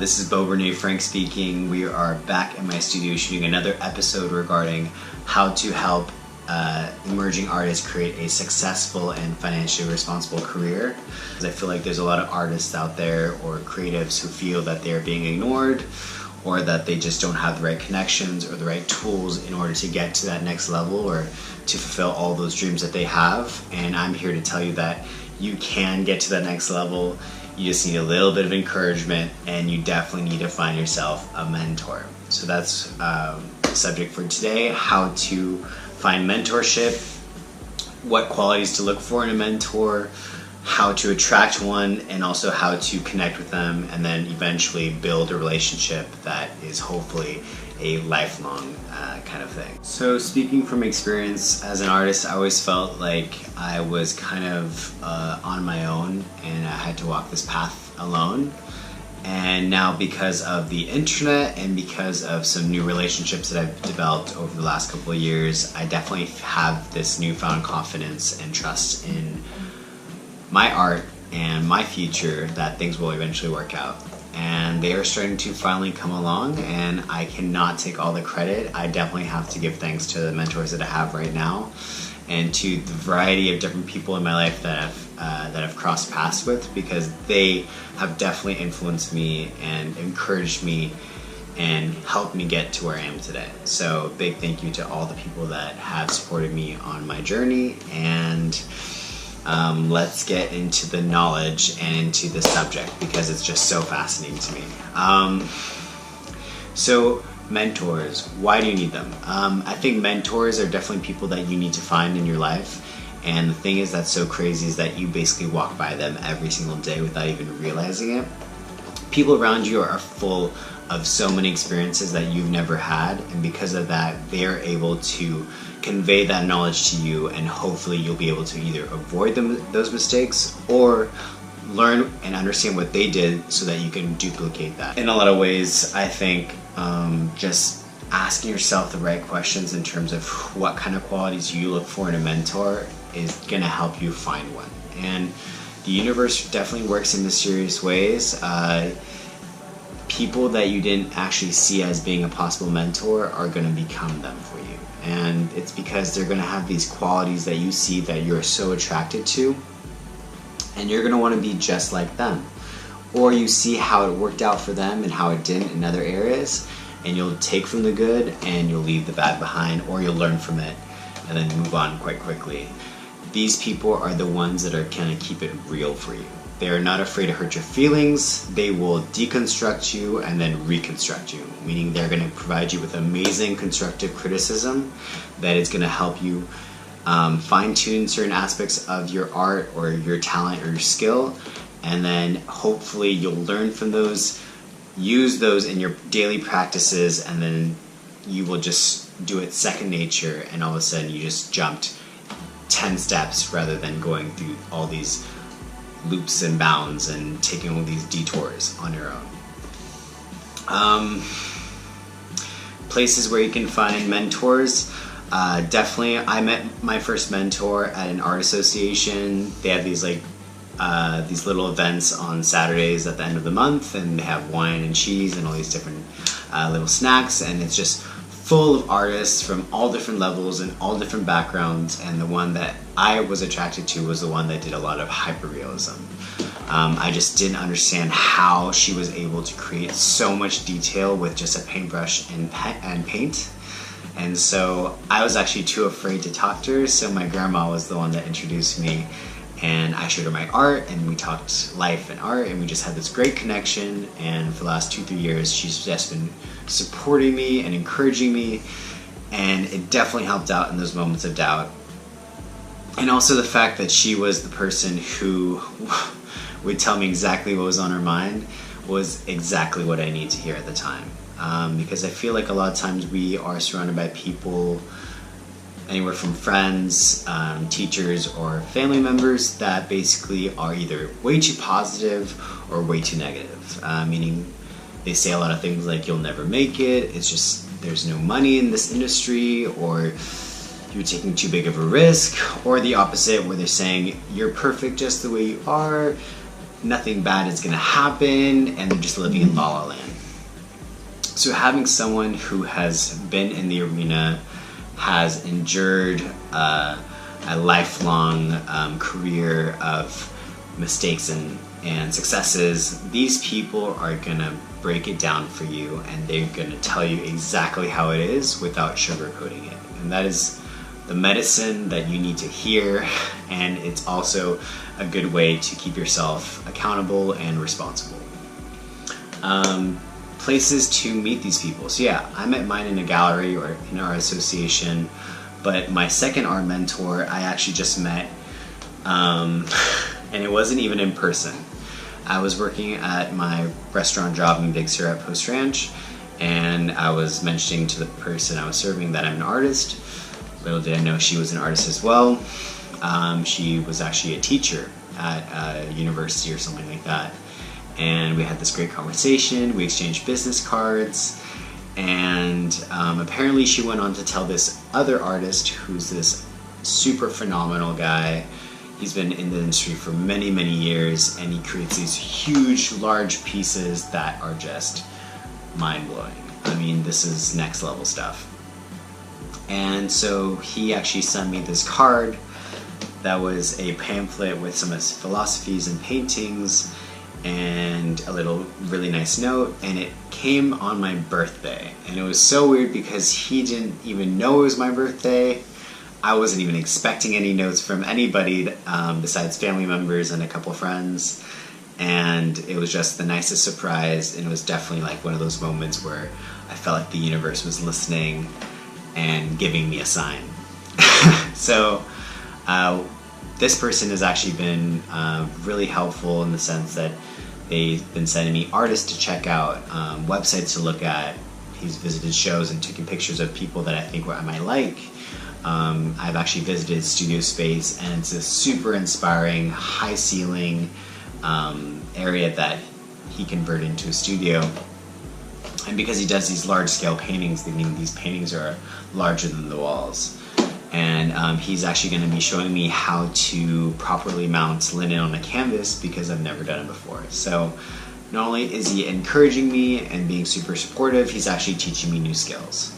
This is Beau Frank speaking. We are back in my studio shooting another episode regarding how to help emerging artists create a successful and financially responsible career. Because I feel like there's a lot of artists out there or creatives who feel that they're being ignored or that they just don't have the right connections or the right tools in order to get to that next level or to fulfill all those dreams that they have. And I'm here to tell you that you can get to that next level. You just need a little bit of encouragement, and you definitely need to find yourself a mentor. So that's the subject for today: how to find mentorship, what qualities to look for in a mentor, how to attract one, and also how to connect with them, and then eventually build a relationship that is hopefully a lifelong kind of thing. So speaking from experience as an artist, I always felt like I was kind of on my own and I had to walk this path alone. And now, because of the internet and because of some new relationships that I've developed over the last couple of years, I definitely have this newfound confidence and trust in my art and my future that things will eventually work out. And they are starting to finally come along, and I cannot take all the credit. I definitely have to give thanks to the mentors that I have right now and to the variety of different people in my life that I've crossed paths with, because they have definitely influenced me and encouraged me and helped me get to where I am today. So big thank you to all the people that have supported me on my journey, and let's get into the knowledge and into the subject because it's just so fascinating to me. So mentors, why do you need them? I think mentors are definitely people that you need to find in your life. And the thing is that's so crazy is that you basically walk by them every single day without even realizing it. People around you are full of so many experiences that you've never had, and because of that, they're able to convey that knowledge to you, and hopefully you'll be able to either avoid those mistakes or learn and understand what they did so that you can duplicate that. In a lot of ways, I think just asking yourself the right questions in terms of what kind of qualities you look for in a mentor is going to help you find one. And the universe definitely works in mysterious ways. People that you didn't actually see as being a possible mentor are going to become them for you. And it's because they're going to have these qualities that you see that you're so attracted to, and you're going to want to be just like them. Or you see how it worked out for them and how it didn't in other areas, and you'll take from the good and you'll leave the bad behind, or you'll learn from it and then move on quite quickly. These people are the ones that are going to keep it real for you. They are not afraid to hurt your feelings. They will deconstruct you and then reconstruct you, meaning they're going to provide you with amazing constructive criticism that is going to help you fine-tune certain aspects of your art or your talent or your skill, and then hopefully you'll learn from those, use those in your daily practices, and then you will just do it second nature, and all of a sudden you just jumped 10 steps rather than going through all these loops and bounds and taking all these detours on your own. Places where you can find mentors. Definitely, I met my first mentor at an art association. They have these these little events on Saturdays at the end of the month, and they have wine and cheese and all these different little snacks, and it's just full of artists from all different levels and all different backgrounds. And the one that I was attracted to was the one that did a lot of hyperrealism. I just didn't understand how she was able to create so much detail with just a paintbrush and paint. And so I was actually too afraid to talk to her, so my grandma was the one that introduced me, and I showed her my art, and we talked life and art, and we just had this great connection. And for the last 2-3 years, she's just been supporting me and encouraging me, and it definitely helped out in those moments of doubt. And also the fact that she was the person who would tell me exactly what was on her mind was exactly what I needed to hear at the time. Because I feel like a lot of times we are surrounded by people, anywhere from friends, teachers, or family members that basically are either way too positive or way too negative. Meaning they say a lot of things like, you'll never make it, it's just, there's no money in this industry, or you're taking too big of a risk, or the opposite, where they're saying, you're perfect just the way you are, nothing bad is going to happen, and they're just living in la la land. So having someone who has been in the arena, has endured a lifelong career of mistakes and successes, these people are going to break it down for you, and they're going to tell you exactly how it is without sugarcoating it. And that is the medicine that you need to hear, and it's also a good way to keep yourself accountable and responsible. Places to meet these people. So yeah, I met mine in a gallery or in our association, but my second art mentor I actually just met, and it wasn't even in person. I was working at my restaurant job in Big Sur at Post Ranch, and I was mentioning to the person I was serving that I'm an artist. Little did I know she was an artist as well. She was actually a teacher at a university or something like that. And we had this great conversation. We exchanged business cards. And apparently she went on to tell this other artist, who's this super phenomenal guy. He's been in the industry for many, many years, and he creates these huge, large pieces that are just mind-blowing. I mean, this is next level stuff. And so he actually sent me this card that was a pamphlet with some of his philosophies and paintings and a little really nice note, and it came on my birthday. And it was so weird because he didn't even know it was my birthday. I wasn't even expecting any notes from anybody besides family members and a couple friends, and it was just the nicest surprise. And it was definitely like one of those moments where I felt like the universe was listening and giving me a sign. So this person has actually been really helpful in the sense that they've been sending me artists to check out, websites to look at. He's visited shows and taken pictures of people that I think I might like. I've actually visited studio space, and it's a super inspiring, high ceiling area that he converted into a studio. And because he does these large scale paintings, I mean, these paintings are larger than the walls. And he's actually going to be showing me how to properly mount linen on a canvas, because I've never done it before. So not only is he encouraging me and being super supportive, he's actually teaching me new skills.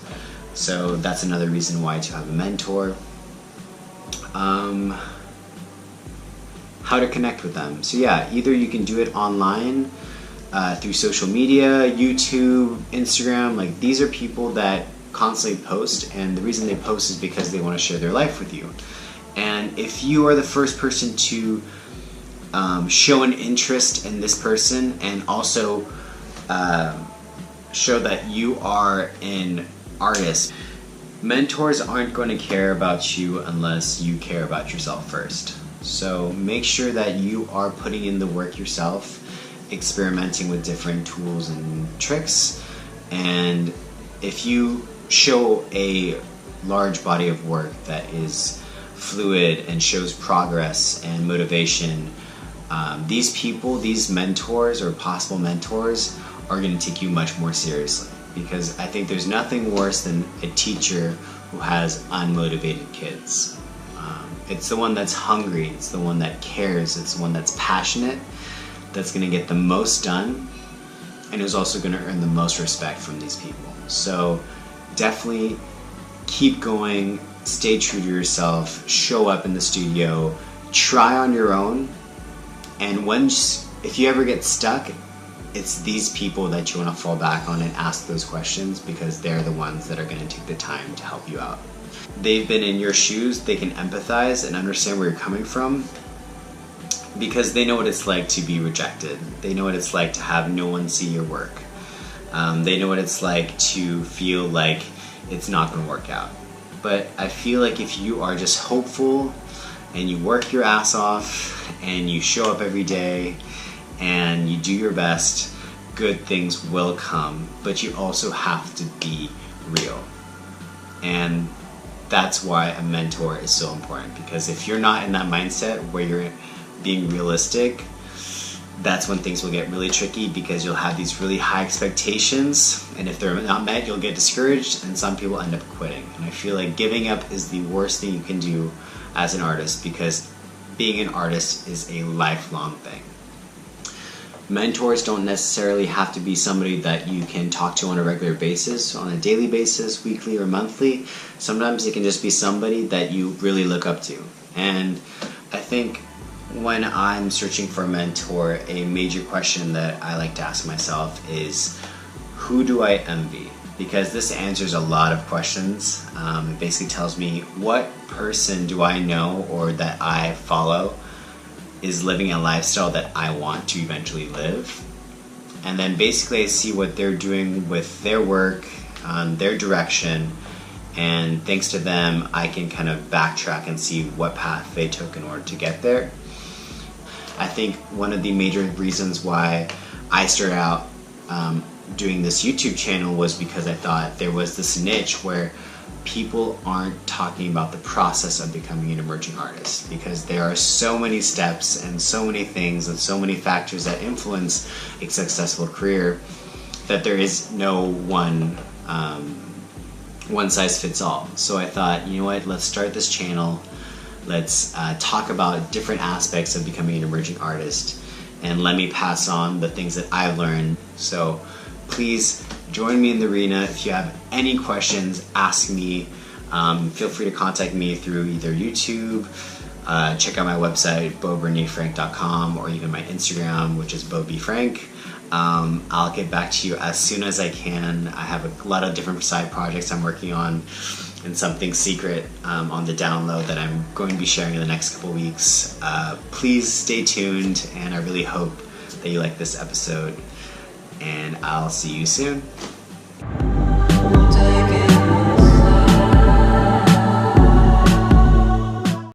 So that's another reason why to have a mentor. How to connect with them. So yeah, either you can do it online, through social media, YouTube, Instagram. Like, these are people that constantly post, and the reason they post is because they want to share their life with you. And if you are the first person to show an interest in this person, and also show that you are an artist, mentors aren't going to care about you unless you care about yourself first. So make sure that you are putting in the work yourself, experimenting with different tools and tricks. And if you show a large body of work that is fluid and shows progress and motivation, these people, these mentors or possible mentors, are going to take you much more seriously. Because I think there's nothing worse than a teacher who has unmotivated kids. It's the one that's hungry, it's the one that cares, it's the one that's passionate, that's going to get the most done, and is also going to earn the most respect from these people. So definitely keep going, stay true to yourself, show up in the studio, try on your own, and if you ever get stuck, it's these people that you want to fall back on and ask those questions, because they're the ones that are going to take the time to help you out. They've been in your shoes, they can empathize and understand where you're coming from, because they know what it's like to be rejected. They know what it's like to have no one see your work. They know what it's like to feel like it's not going to work out. But I feel like if you are just hopeful and you work your ass off and you show up every day and you do your best, good things will come. But you also have to be real. And that's why a mentor is so important, because if you're not in that mindset where you're being realistic, that's when things will get really tricky, because you'll have these really high expectations, and if they're not met, you'll get discouraged, and some people end up quitting. And I feel like giving up is the worst thing you can do as an artist, because being an artist is a lifelong thing. Mentors don't necessarily have to be somebody that you can talk to on a regular basis, on a daily basis, weekly or monthly. Sometimes it can just be somebody that you really look up to. And I think when I'm searching for a mentor, a major question that I like to ask myself is, who do I envy? Because this answers a lot of questions. It basically tells me, what person do I know or that I follow is living a lifestyle that I want to eventually live? And then basically I see what they're doing with their work, their direction, and thanks to them I can kind of backtrack and see what path they took in order to get there. I think one of the major reasons why I started out doing this YouTube channel was because I thought there was this niche where people aren't talking about the process of becoming an emerging artist, because there are so many steps and so many things and so many factors that influence a successful career that there is no one size fits all. So I thought, you know what, let's start this channel. Let's talk about different aspects of becoming an emerging artist, and let me pass on the things that I've learned. So please join me in the arena. If you have any questions, ask me. Feel free to contact me through either YouTube, check out my website, beaubernierfrank.com, or even my Instagram, which is beaubfrank. I'll get back to you as soon as I can. I have a lot of different side projects I'm working on, and something secret on the download that I'm going to be sharing in the next couple weeks. Please stay tuned, and I really hope that you like this episode, and I'll see you soon.